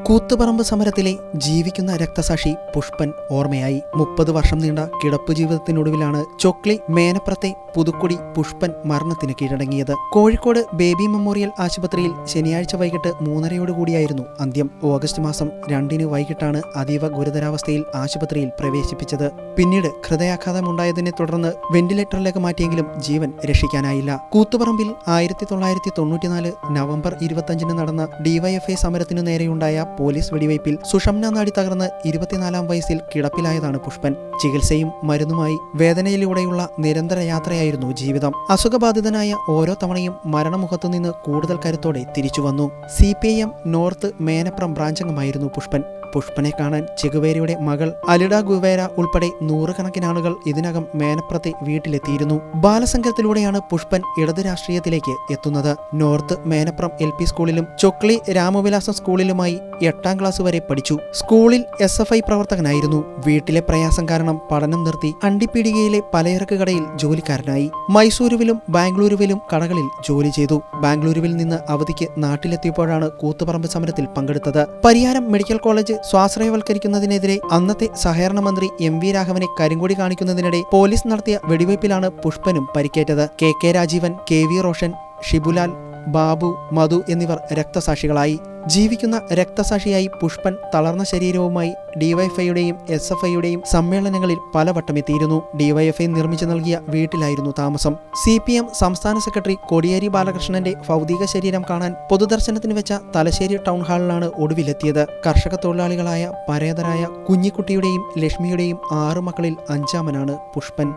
കൂത്തുപറമ്പ് സമരത്തിലെ ജീവിക്കുന്ന രക്തസാക്ഷി പുഷ്പൻ ഓർമ്മയായി. 30 വർഷം നീണ്ട കിടപ്പ് ജീവിതത്തിനൊടുവിലാണ് ചൊക്ലി മേനപ്രത്തെ പുതുക്കുടി പുഷ്പൻ മരണത്തിന് കീഴടങ്ങിയത്. കോഴിക്കോട് ബേബി മെമ്മോറിയൽ ആശുപത്രിയിൽ ശനിയാഴ്ച വൈകിട്ട് 3:30 അന്ത്യം. ഓഗസ്റ്റ് മാസം 2 വൈകിട്ടാണ് അതീവ ഗുരുതരാവസ്ഥയിൽ ആശുപത്രിയിൽ പ്രവേശിപ്പിച്ചത്. പിന്നീട് ഹൃദയാഘാതമുണ്ടായതിനെ തുടർന്ന് വെന്റിലേറ്ററിലേക്ക് മാറ്റിയെങ്കിലും ജീവൻ രക്ഷിക്കാനായില്ല. കൂത്തുപറമ്പിൽ 1994 നവംബർ 25 നടന്ന ഡിവൈഎഫ്ഐ സമരത്തിനു നേരെയുണ്ടായ പോലീസ് വെടിവയ്പിൽ സുഷംന നാഡി തകർന്ന് 24-ാം വയസ്സിൽ കിടപ്പിലായതാണ് പുഷ്പൻ. ചികിത്സയും മരുന്നുമായി വേദനയിലൂടെയുള്ള നിരന്തര യാത്രയായിരുന്നു ജീവിതം. അസുഖബാധിതനായ ഓരോ തവണയും മരണമുഖത്തുനിന്ന് കൂടുതൽ കരുത്തോടെ തിരിച്ചുവന്നു. CPIM നോർത്ത് മേനപ്രം ബ്രാഞ്ചംഗമായിരുന്നു പുഷ്പൻ. പുഷ്പനെ കാണാൻ ചെഗുവേരയുടെ മകൾ അലിഡ ഗുവേര ഉൾപ്പെടെ 100 ആളുകൾ ഇതിനകം മേനപ്രത്തെ വീട്ടിലെത്തിയിരുന്നു. ബാലസംഘത്തിലൂടെയാണ് പുഷ്പൻ ഇടത് രാഷ്ട്രീയത്തിലേക്ക് എത്തുന്നത്. നോർത്ത് മേനപ്രം LP സ്കൂളിലും ചൊക്ലി രാമവിലാസം സ്കൂളിലുമായി 8ാം ക്ലാസ് വരെ പഠിച്ചു. സ്കൂളിൽ SFI പ്രവർത്തകനായിരുന്നു. വീട്ടിലെ പ്രയാസം കാരണം പഠനം നിർത്തി അണ്ടിപ്പീടികയിലെ പലചരക്ക് കടയിൽ ജോലിക്കാരനായി. മൈസൂരുവിലും ബാംഗ്ലൂരുവിലും കടകളിൽ ജോലി ചെയ്തു. ബാംഗ്ലൂരുവിൽ നിന്ന് അവധിക്ക് നാട്ടിലെത്തിയപ്പോഴാണ് കൂത്തുപറമ്പ് സമരത്തിൽ പങ്കെടുത്തത്. പരിയാരം മെഡിക്കൽ കോളേജ് സ്വാശ്രയവൽക്കരിക്കുന്നതിനെതിരെ അന്നത്തെ സഹകരണ മന്ത്രി MV രാഘവനെ കരിങ്കൊടി കാണിക്കുന്നതിനിടെ പോലീസ് നടത്തിയ വെടിവയ്പിലാണ് പുഷ്പനും പരിക്കേറ്റത്. KK രാജീവൻ, KV റോഷൻ, ഷിബുലാൽ, ബാബു, മധു എന്നിവർ രക്തസാക്ഷികളായി. ജീവിക്കുന്ന രക്തസാക്ഷിയായി പുഷ്പൻ തളർന്ന ശരീരവുമായി ഡിവൈഎഫ്ഐയുടെയും SFIയുടെയും സമ്മേളനങ്ങളിൽ പലവട്ടം എത്തിയിരുന്നു. ഡിവൈഎഫ്ഐ നിർമ്മിച്ചു നൽകിയ വീട്ടിലായിരുന്നു താമസം. CPM സംസ്ഥാന സെക്രട്ടറി കോടിയേരി ബാലകൃഷ്ണന്റെ ഭൗതിക ശരീരം കാണാൻ പൊതുദർശനത്തിന് വെച്ച തലശ്ശേരി ടൗൺ ഹാളിലാണ് ഒടുവിലെത്തിയത്. കർഷക തൊഴിലാളികളായ പരേതരായ കുഞ്ഞിക്കുട്ടിയുടെയും ലക്ഷ്മിയുടെയും 6 മക്കളിൽ 5ാമനാണ് പുഷ്പൻ.